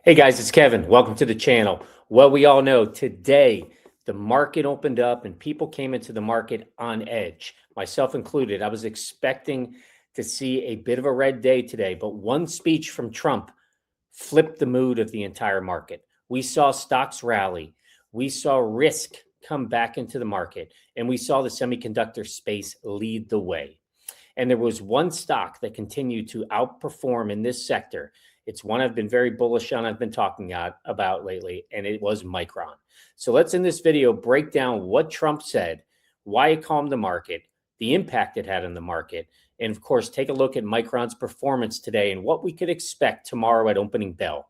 Hey guys, it's Kevin. Welcome to the channel. Well, we all know today the market opened up and people came into the market on edge, myself included. I was expecting to see a bit of a red day today, but one speech from Trump flipped the mood of the entire market. We saw stocks rally. We saw risk come back into the market, and we saw the semiconductor space lead the way. And there was one stock that continued to outperform in this sector. It's one I've been very bullish on, I've been talking about lately, and it was Micron. So let's in this video break down what Trump said, why it calmed the market, the impact it had on the market, and of course, take a look at Micron's performance today and what we could expect tomorrow at opening bell.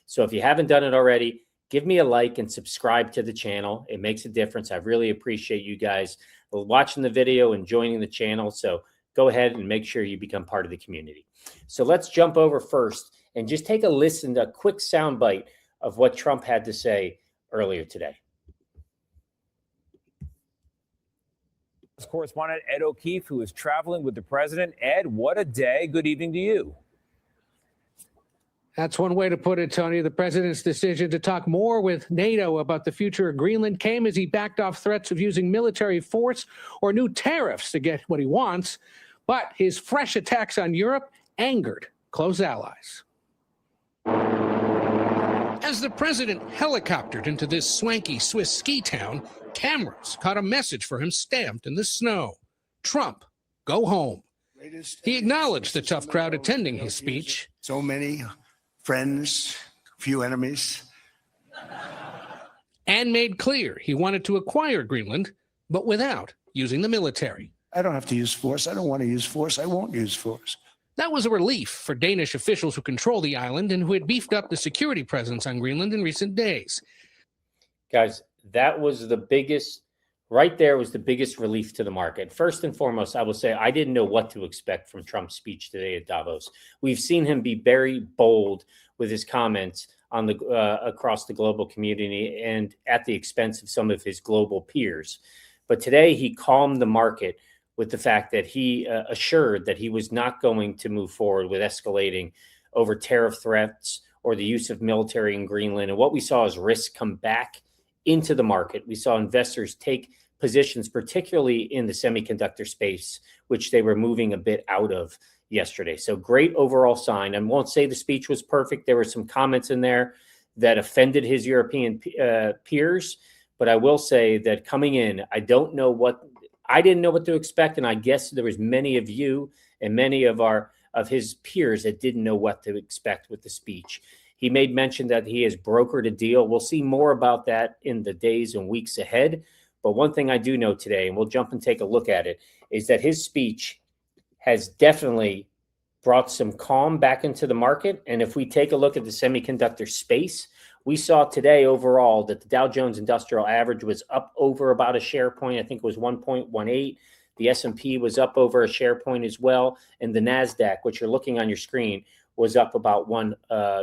So if you haven't done it already, give me a like and subscribe to the channel. It makes a difference. I really appreciate you guys watching the video and joining the channel. So go ahead and make sure you become part of the community. So let's jump over first and just take a listen to a quick soundbite of what Trump had to say earlier today. Correspondent Ed O'Keefe, who is traveling with the president. Ed, what a day. Good evening to you. That's one way to put it, Tony. The president's decision to talk more with NATO about the future of Greenland came as he backed off threats of using military force or new tariffs to get what he wants. But his fresh attacks on Europe angered close allies. As the president helicoptered into this swanky Swiss ski town, cameras caught a message for him stamped in the snow. Trump, go home. He acknowledged the tough crowd attending his speech. So many friends, few enemies. And made clear he wanted to acquire Greenland, but without using the military. I don't have to use force. I don't want to use force. I won't use force. That was a relief for Danish officials who control the island and who had beefed up the security presence on Greenland in recent days. Guys, that was the biggest, right there was the biggest relief to the market. First and foremost, I will say I didn't know what to expect from Trump's speech today at Davos. We've seen him be very bold with his comments on the across the global community and at the expense of some of his global peers. But today he calmed the market with the fact that he assured that he was not going to move forward with escalating over tariff threats or the use of military in Greenland. And what we saw is risk come back into the market. We saw investors take positions, particularly in the semiconductor space, which they were moving a bit out of yesterday. So great overall sign. I won't say the speech was perfect. There were some comments in there that offended his European peers, but I will say that coming in, I didn't know what to expect, and I guess there was many of you and many of his peers that didn't know what to expect with the speech. He made mention that he has brokered a deal. We'll see more about that in the days and weeks ahead. But one thing I do know today, and we'll jump and take a look at it, is that his speech has definitely brought some calm back into the market. And if we take a look at the semiconductor space, we saw today overall that the Dow Jones Industrial Average was up over about a share point. I think it was 1.18. The S&P was up over a share point as well. And the NASDAQ, which you're looking on your screen, was up about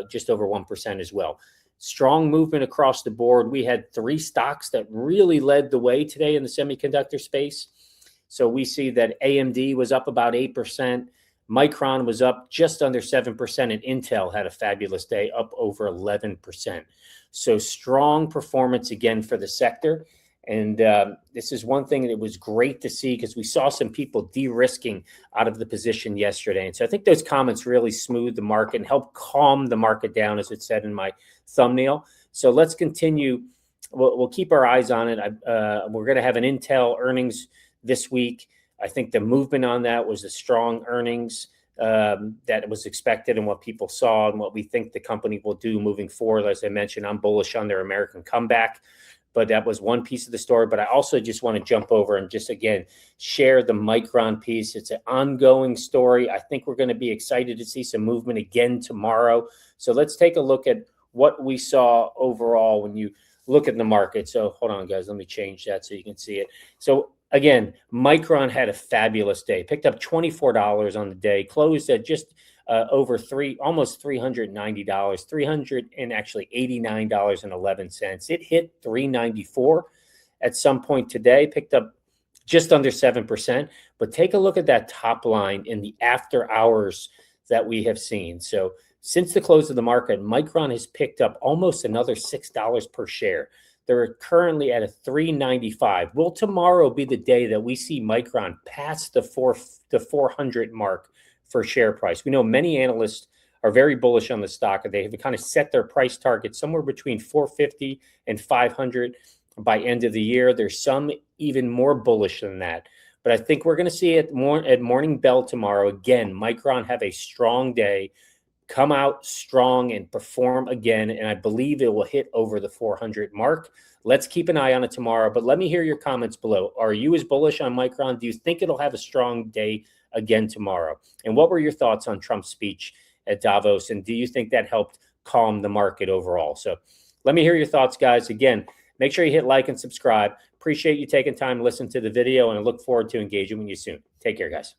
just over 1% as well. Strong movement across the board. We had three stocks that really led the way today in the semiconductor space. So we see that AMD was up about 8%. Micron was up just under 7%, and Intel had a fabulous day, up over 11%. So strong performance again for the sector. And this is one thing that was great to see because we saw some people de-risking out of the position yesterday. And so I think those comments really smoothed the market and helped calm the market down, as it said in my thumbnail. So let's continue. We'll keep our eyes on it. We're going to have an Intel earnings this week. I think the movement on that was the strong earnings that was expected and what people saw and what we think the company will do moving forward. As I mentioned, I'm bullish on their American comeback, but that was one piece of the story. But I also just want to jump over and just, again, share the Micron piece. It's an ongoing story. I think we're going to be excited to see some movement again tomorrow. So let's take a look at what we saw overall when you look at the market. So hold on, guys. Let me change that so you can see it. So again, Micron had a fabulous day. Picked up $24 on the day, closed at just over almost $390, $389.11. It hit $394 at some point today. Picked up just under 7%. But take a look at that top line in the after hours that we have seen. So Since the close of the market, Micron has picked up almost another $6 per share. They're currently at a $3.95. Will tomorrow be the day that we see Micron pass the 400 mark for share price? We know many analysts are very bullish on the stock. They have kind of set their price target somewhere between 450 and 500 by end of the year. There's some even more bullish than that. But I think we're going to see it more at morning bell tomorrow. Again, Micron have a strong day, come out strong and perform again. And I believe it will hit over the 400 mark. Let's keep an eye on it tomorrow. But let me hear your comments below. Are you as bullish on Micron? Do you think it'll have a strong day again tomorrow? And what were your thoughts on Trump's speech at Davos? And do you think that helped calm the market overall? So let me hear your thoughts, guys. Again, make sure you hit like and subscribe. Appreciate you taking time to listen to the video, and I look forward to engaging with you soon. Take care, guys.